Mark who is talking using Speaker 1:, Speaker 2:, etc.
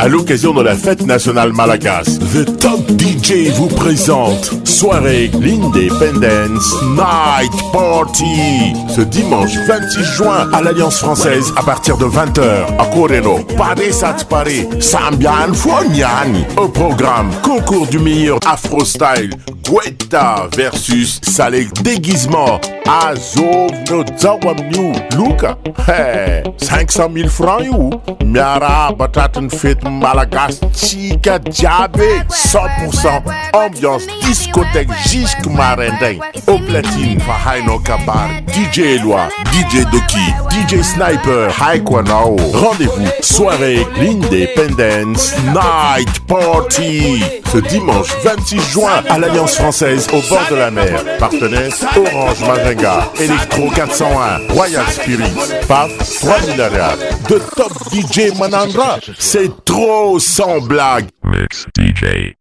Speaker 1: À l'occasion de la fête nationale malagasy, The Top DJ vous présente soirée l'Independence Night Party ce dimanche 26 juin à l'Alliance Française à partir de 20h à Coreno. Pare Satpare, Sambian Foniani. Au programme, concours du meilleur Afro Style, Guetta versus Salek déguisement. Azov no Zawamnu Luca. Hey, 500 000 francs you. Miara Bataten Fête Malagasy Chica Diabé 100% ambiance discothèque jusque Marendeng. Au platine Fahaino Kabar, DJ Eloi, DJ Doki, DJ Sniper, Haikwanao. Rendez-vous soirée l'Independence Night Party ce dimanche 26 juin à l'Alliance Française au bord de la mer. Partenaire Orange Marenga, Electro 401, Royal Spirit, PAF 3000 Ariades. De Top DJ Manandra, c'est trop sans blague.
Speaker 2: Mix DJ.